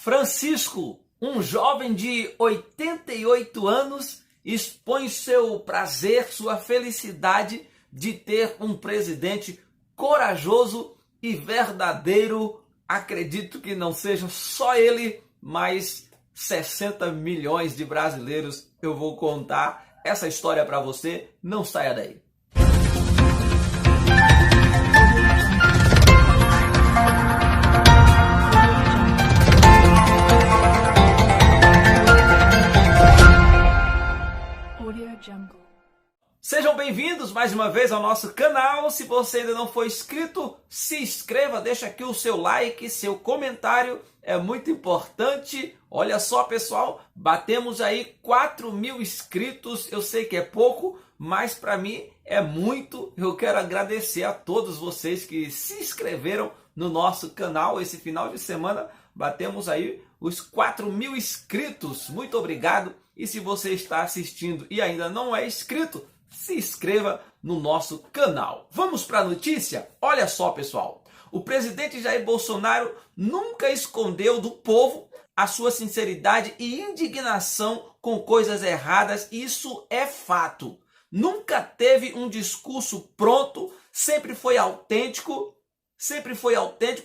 Francisco, um jovem de 88 anos, expõe seu prazer, sua felicidade de ter um presidente corajoso e verdadeiro. Acredito que não seja só ele, mas 60 milhões de brasileiros. Eu vou contar essa história para você, não saia daí. Sejam bem-vindos mais uma vez ao nosso canal. Se você ainda não for inscrito, se inscreva, deixa aqui o seu like, seu comentário, é muito importante. Olha só, pessoal, batemos aí 4.000 inscritos. Eu sei que é pouco, mas para mim é muito. Eu quero agradecer a todos vocês que se inscreveram no nosso canal. Esse final de semana batemos aí os 4.000 inscritos. Muito obrigado. E se você está assistindo e ainda não é inscrito, se inscreva no nosso canal. Vamos para a notícia? Olha só, pessoal. O presidente Jair Bolsonaro nunca escondeu do povo a sua sinceridade e indignação com coisas erradas. Isso é fato. Nunca teve um discurso pronto, sempre foi autêntico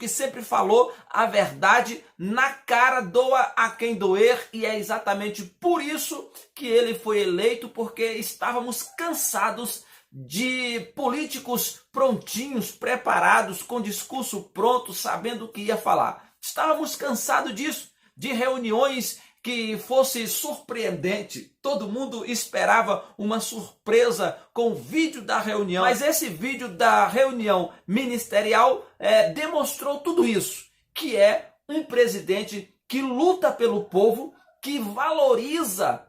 e sempre falou a verdade na cara, doa a quem doer, e é exatamente por isso que ele foi eleito, porque estávamos cansados de políticos prontinhos, preparados, com discurso pronto, sabendo o que ia falar. Estávamos cansados disso, de reuniões que fosse surpreendente. Todo mundo esperava uma surpresa com o vídeo da reunião. Mas esse vídeo da reunião ministerial demonstrou tudo isso. Que é um presidente que luta pelo povo, que valoriza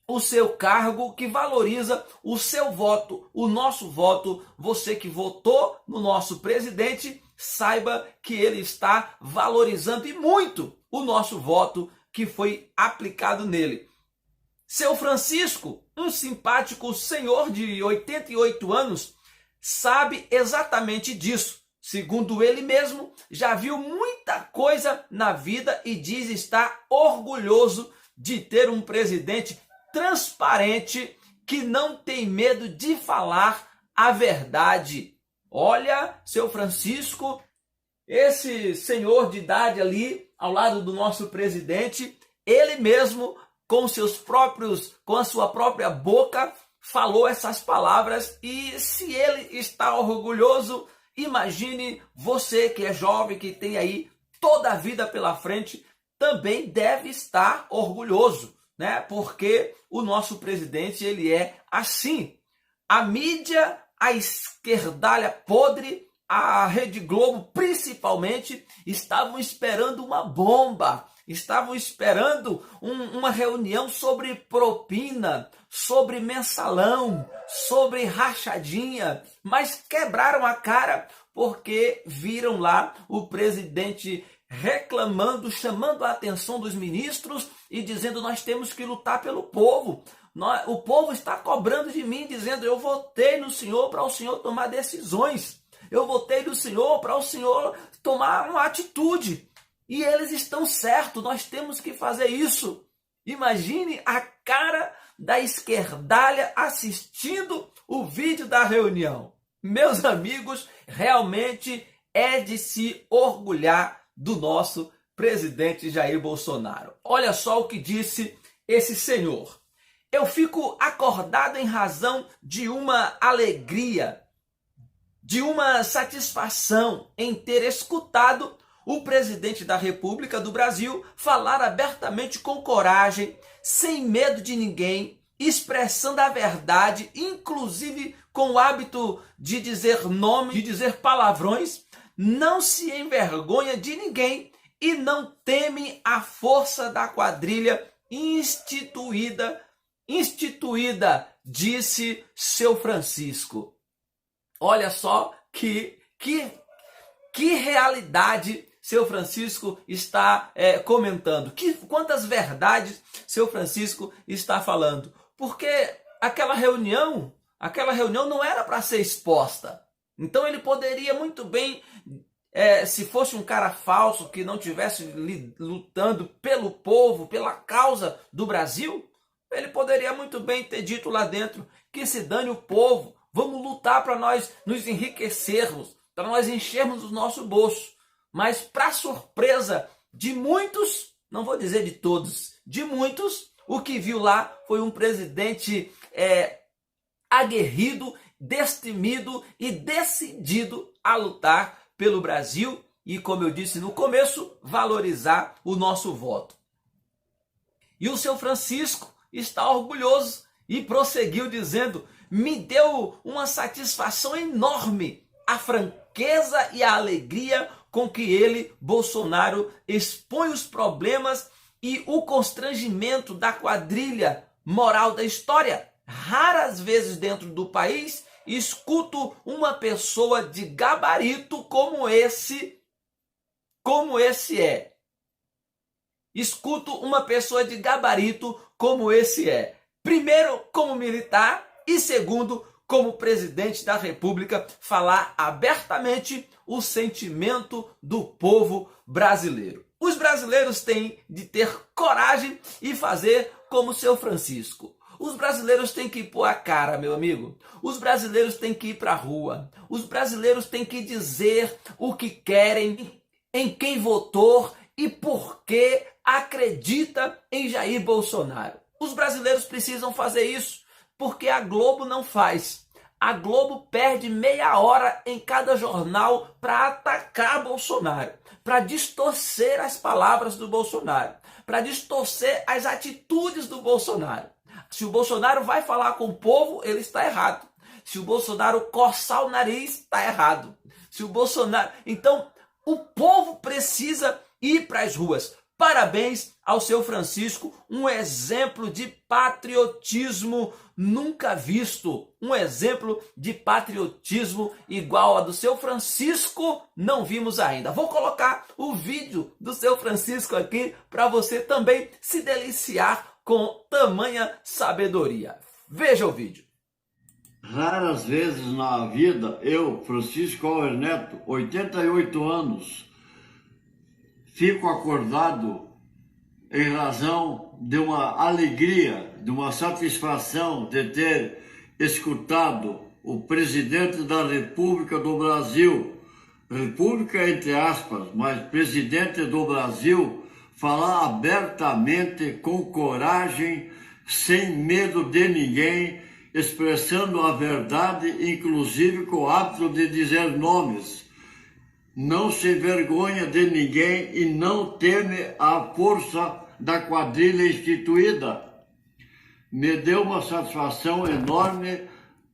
o seu cargo, que valoriza o seu voto, o nosso voto. Você que votou no nosso presidente, saiba que ele está valorizando e muito o nosso voto que foi aplicado nele. Seu Francisco, um simpático senhor de 88 anos, sabe exatamente disso. Segundo ele mesmo, já viu muita coisa na vida e diz estar orgulhoso de ter um presidente transparente que não tem medo de falar a verdade. Olha, seu Francisco, esse senhor de idade ali, ao lado do nosso presidente, ele mesmo, com a sua própria boca, falou essas palavras. E se ele está orgulhoso, imagine você que é jovem, que tem aí toda a vida pela frente, também deve estar orgulhoso, né? Porque o nosso presidente, ele é assim. A mídia, a esquerdalha podre, a Rede Globo principalmente, estavam esperando uma bomba, estavam esperando uma reunião sobre propina, sobre mensalão, sobre rachadinha, mas quebraram a cara porque viram lá o presidente reclamando, chamando a atenção dos ministros e dizendo: nós temos que lutar pelo povo. O povo está cobrando de mim, dizendo: eu votei no senhor para o senhor tomar decisões. Eu votei no senhor para o senhor tomar uma atitude. E eles estão certos, nós temos que fazer isso. Imagine a cara da esquerdalha assistindo o vídeo da reunião. Meus amigos, realmente é de se orgulhar do nosso presidente Jair Bolsonaro. Olha só o que disse esse senhor. Eu fico acordado em razão de uma alegria, de uma satisfação em ter escutado o presidente da República do Brasil falar abertamente, com coragem, sem medo de ninguém, expressando a verdade, inclusive com o hábito de dizer nome, de dizer palavrões, não se envergonha de ninguém e não teme a força da quadrilha instituída, disse seu Francisco. Olha só que realidade seu Francisco está comentando. Quantas verdades seu Francisco está falando. Porque aquela reunião não era para ser exposta. Então ele poderia muito bem se fosse um cara falso que não tivesse lutando pelo povo, pela causa do Brasil, ele poderia muito bem ter dito lá dentro que se dane o povo, vamos lutar para nós nos enriquecermos, para nós enchermos o nosso bolso. Mas para surpresa de muitos, não vou dizer de todos, de muitos, o que viu lá foi um presidente aguerrido, destemido e decidido a lutar pelo Brasil e, como eu disse no começo, valorizar o nosso voto. E o seu Francisco está orgulhoso e prosseguiu dizendo: me deu uma satisfação enorme a franqueza e a alegria com que ele, Bolsonaro, expõe os problemas e o constrangimento da quadrilha moral da história. Raras vezes dentro do país escuto uma pessoa de gabarito como esse é. Escuto uma pessoa de gabarito como esse é. Primeiro, como militar, e segundo, como presidente da República, falar abertamente o sentimento do povo brasileiro. Os brasileiros têm de ter coragem e fazer como seu Francisco. Os brasileiros têm que pôr a cara, meu amigo. Os brasileiros têm que ir para a rua. Os brasileiros têm que dizer o que querem, em quem votou e por que acredita em Jair Bolsonaro. Os brasileiros precisam fazer isso, porque a Globo não faz. A Globo perde meia hora em cada jornal para atacar Bolsonaro, para distorcer as palavras do Bolsonaro, para distorcer as atitudes do Bolsonaro. Se o Bolsonaro vai falar com o povo, ele está errado. Se o Bolsonaro coçar o nariz, está errado. Se o Bolsonaro... Então, o povo precisa ir para as ruas. Parabéns ao seu Francisco, um exemplo de patriotismo nunca visto. Um exemplo de patriotismo igual a do seu Francisco, não vimos ainda. Vou colocar o vídeo do seu Francisco aqui para você também se deliciar com tamanha sabedoria. Veja o vídeo. Raras vezes na vida, eu, Francisco Auer Neto, 88 anos, fico acordado em razão de uma alegria, de uma satisfação de ter escutado o presidente da República do Brasil, República entre aspas, mas presidente do Brasil, falar abertamente, com coragem, sem medo de ninguém, expressando a verdade, inclusive com o hábito de dizer nomes. Não se envergonha de ninguém e não teme a força da quadrilha instituída. Me deu uma satisfação enorme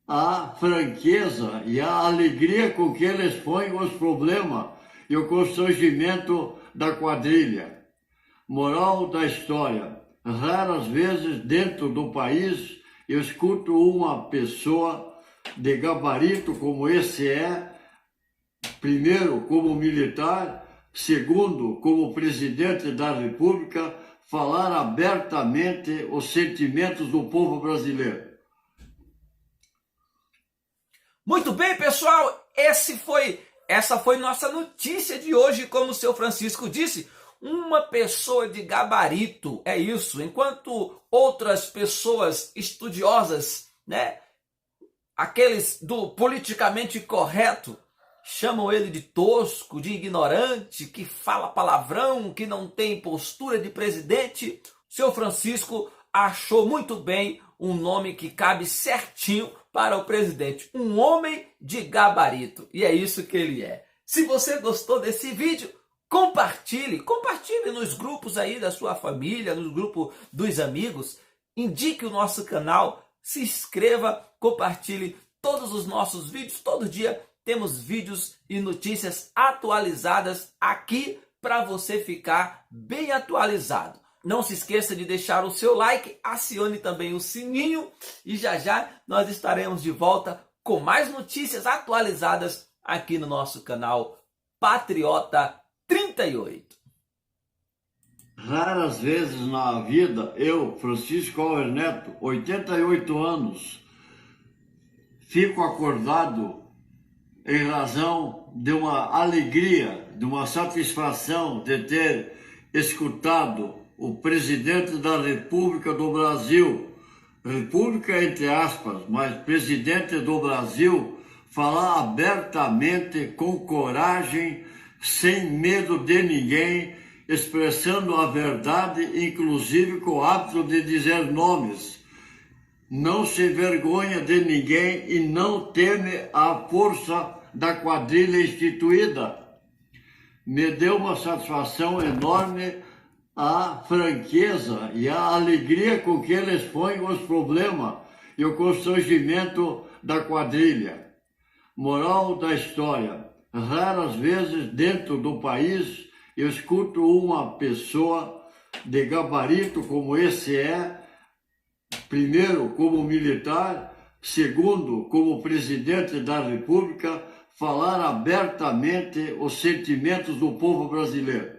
a franqueza e a alegria com que ele expõe os problemas e o constrangimento da quadrilha. Moral da história: raras vezes dentro do país eu escuto uma pessoa de gabarito como esse é, primeiro como militar, segundo como presidente da República, falar abertamente os sentimentos do povo brasileiro. Muito bem, pessoal, essa foi nossa notícia de hoje, como o seu Francisco disse. Uma pessoa de gabarito, é isso. Enquanto outras pessoas estudiosas, né, aqueles do politicamente correto, chamam ele de tosco, de ignorante, que fala palavrão, que não tem postura de presidente, seu Francisco achou muito bem um nome que cabe certinho para o presidente. Um homem de gabarito. E é isso que ele é. Se você gostou desse vídeo, compartilhe nos grupos aí da sua família, no grupo dos amigos. Indique o nosso canal, se inscreva, compartilhe todos os nossos vídeos. Todo dia temos vídeos e notícias atualizadas aqui para você ficar bem atualizado. Não se esqueça de deixar o seu like, acione também o sininho e já nós estaremos de volta com mais notícias atualizadas aqui no nosso canal Patriota 38. Raras vezes na vida, eu, Francisco Auer Neto, 88 anos, fico acordado em razão de uma alegria, de uma satisfação de ter escutado o presidente da República do Brasil, República entre aspas, mas presidente do Brasil, falar abertamente, com coragem, sem medo de ninguém, expressando a verdade, inclusive com o hábito de dizer nomes. Não se envergonha de ninguém e não teme a força da quadrilha instituída. Me deu uma satisfação enorme a franqueza e a alegria com que ele expõe os problemas e o constrangimento da quadrilha. Moral da história: raras vezes dentro do país eu escuto uma pessoa de gabarito como esse primeiro como militar, segundo como presidente da República, falar abertamente os sentimentos do povo brasileiro.